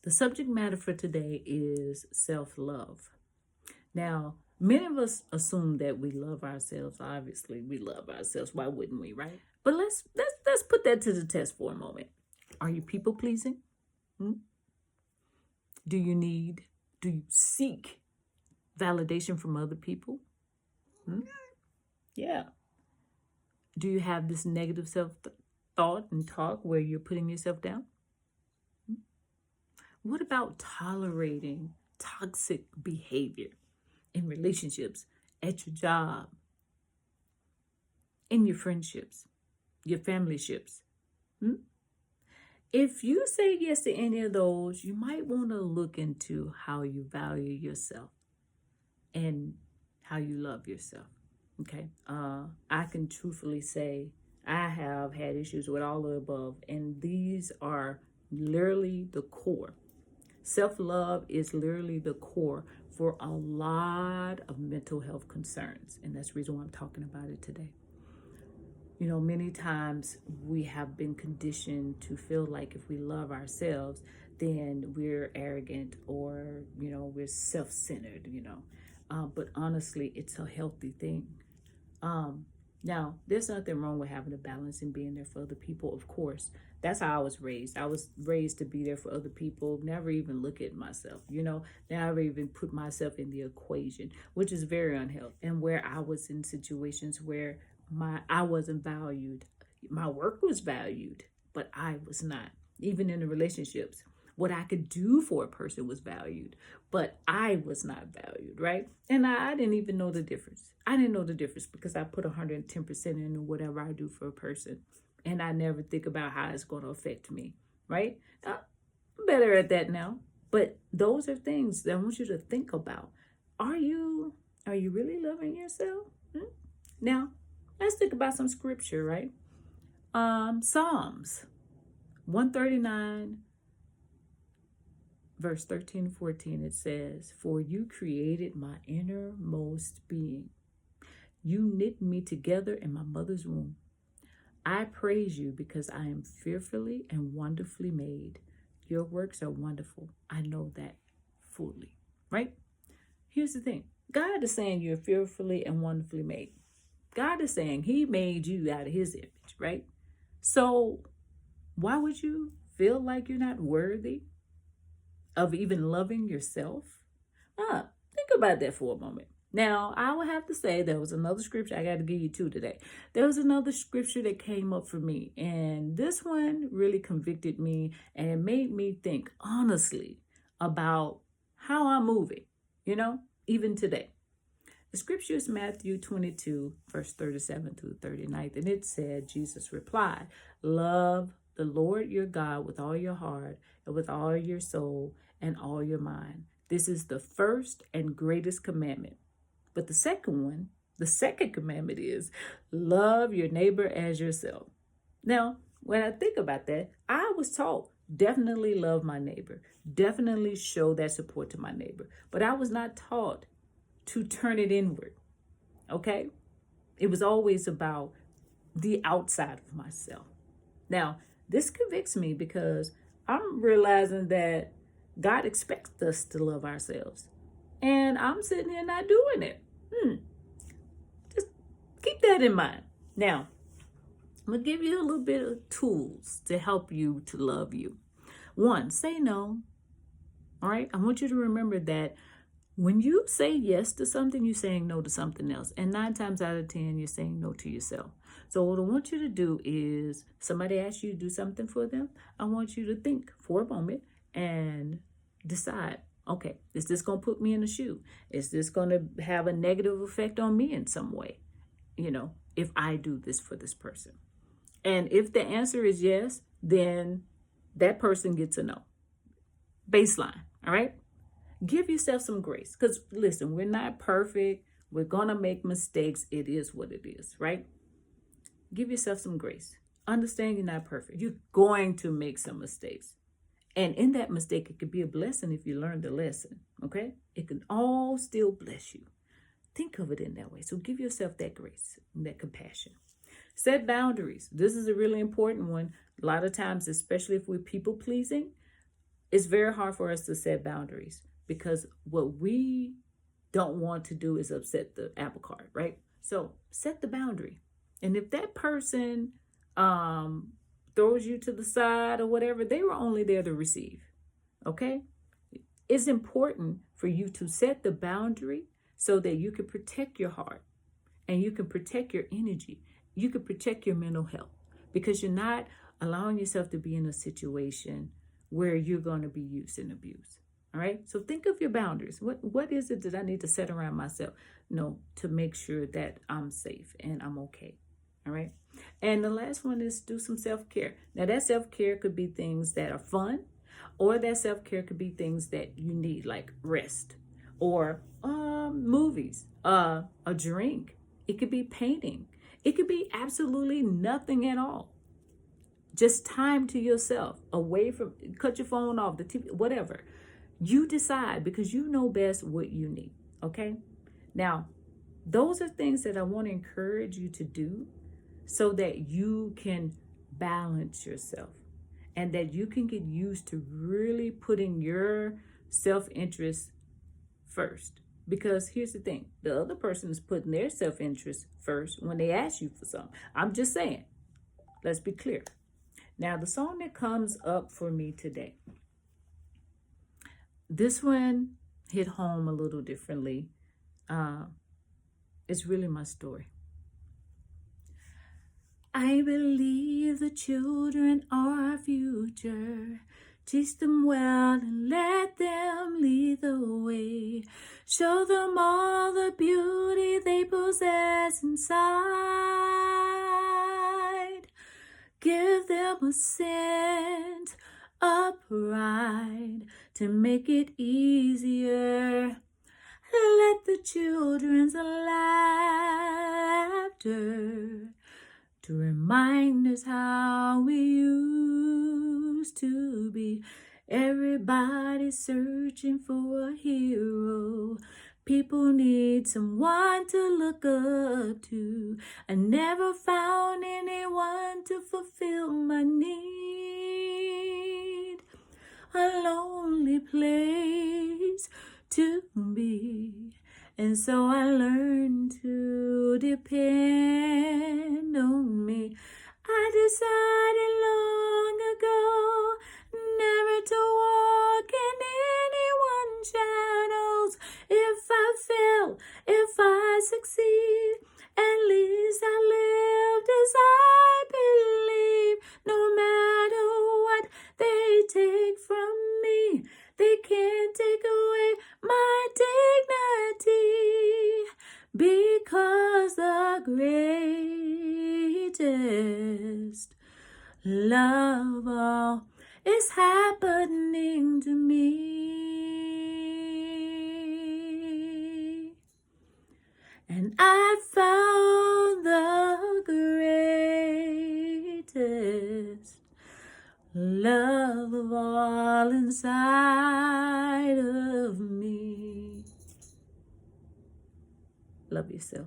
The subject matter for today is self-love. Now, many of us assume that we love ourselves. Obviously, we love ourselves. Why wouldn't we, right? But let's put that to the test for a moment. Are you people pleasing? Hmm? Do you seek validation from other people? Hmm? Yeah. Do you have this negative self thought and talk where you're putting yourself down? What about tolerating toxic behavior in relationships, at your job, in your friendships, your family ships? Hmm? If you say yes to any of those, you might want to look into how you value yourself and how you love yourself. Okay. I can truthfully say I have had issues with all of the above, and these are literally the core. Self-love is literally the core for a lot of mental health concerns, and that's the reason why I'm talking about it today. You know, many times we have been conditioned to feel like if we love ourselves, then we're arrogant or, we're self-centered. But honestly, it's a healthy thing. Now, there's nothing wrong with having a balance and being there for other people, of course. That's how I was raised. I was raised to be there for other people, never even look at myself, never even put myself in the equation, which is very unhealthy. And where I was in situations where I wasn't valued. My work was valued, but I was not. Even in the relationships, what I could do for a person was valued, but I was not valued, right? And I didn't even know the difference. I didn't know the difference because I put 110% into whatever I do for a person. And I never think about how it's going to affect me, right? I'm better at that now. But those are things that I want you to think about. Are you really loving yourself? Now, let's think about some scripture, right? Psalms 139, verse 13 and 14, it says, "For you created my innermost being. You knit me together in my mother's womb. I praise you because I am fearfully and wonderfully made. Your works are wonderful. I know that fully," right? Here's the thing. God is saying you're fearfully and wonderfully made. God is saying he made you out of his image, right? So why would you feel like you're not worthy of even loving yourself? Think about that for a moment. Now, I would have to say there was another scripture. I got to give you two today. There was another scripture that came up for me, and this one really convicted me, and it made me think honestly about how I'm moving, even today. The scripture is Matthew 22, verse 37 to 39, and it said, Jesus replied, "Love the Lord your God with all your heart and with all your soul and all your mind. This is the first and greatest commandment. But the second commandment is love your neighbor as yourself." Now, when I think about that, I was taught definitely love my neighbor, definitely show that support to my neighbor. But I was not taught to turn it inward, okay? It was always about the outside of myself. Now, this convicts me because I'm realizing that God expects us to love ourselves. And I'm sitting here not doing it. Just keep that in mind. Now, I'm going to give you a little bit of tools to help you to love you. One, say no. All right? I want you to remember that when you say yes to something, you're saying no to something else. And 9 times out of 10, you're saying no to yourself. So what I want you to do is, somebody asks you to do something for them, I want you to think for a moment and decide, okay, is this going to put me in a shoe? Is this going to have a negative effect on me in some way, if I do this for this person? And if the answer is yes, then that person gets a no. Baseline, all right? Give yourself some grace. Because listen, we're not perfect. We're going to make mistakes. It is what it is, right? Give yourself some grace. Understand you're not perfect. You're going to make some mistakes. And in that mistake, it could be a blessing if you learn the lesson, okay? It can all still bless you. Think of it in that way. So give yourself that grace and that compassion. Set boundaries. This is a really important one. A lot of times, especially if we're people pleasing, It's very hard for us to set boundaries because what we don't want to do is upset the apple cart, right? So set the boundary. And if that person throws you to the side or whatever, they were only there to receive. Okay? It's important for you to set the boundary so that you can protect your heart and you can protect your energy. You can protect your mental health because you're not allowing yourself to be in a situation where you're going to be used and abused. All right. So think of your boundaries. What is it that I need to set around myself? No, to make sure that I'm safe and I'm okay. All right. And the last one is do some self-care. Now that self-care could be things that are fun, or that self-care could be things that you need, like rest or movies, a drink. It could be painting. It could be absolutely nothing at all. Just time to yourself, away from, cut your phone off, the TV, whatever. You decide because you know best what you need, okay? Now, those are things that I want to encourage you to do so that you can balance yourself and that you can get used to really putting your self-interest first. Because here's the thing, the other person is putting their self-interest first when they ask you for something. I'm just saying, let's be clear. Now, the song that comes up for me today, this one hit home a little differently. It's really my story. I believe the children are our future. Teach them well and let them lead the way. Show them all the beauty they possess inside. Give them a sense of pride to make it easier. Let the children's laughter to remind us how we used to be. Everybody's searching for a hero. People need someone to look up to. I never found anyone to fulfill my need. A lonely place to be. And so I learned to depend on me. I decided long ago never to walk in anyone's shadows. If I fail, if I succeed, at least I lived as I believe. No matter what they take from me, they can't take away my dignity, because the greatest love of all is happening to me. And I found the greatest love of all inside of me. Love yourself.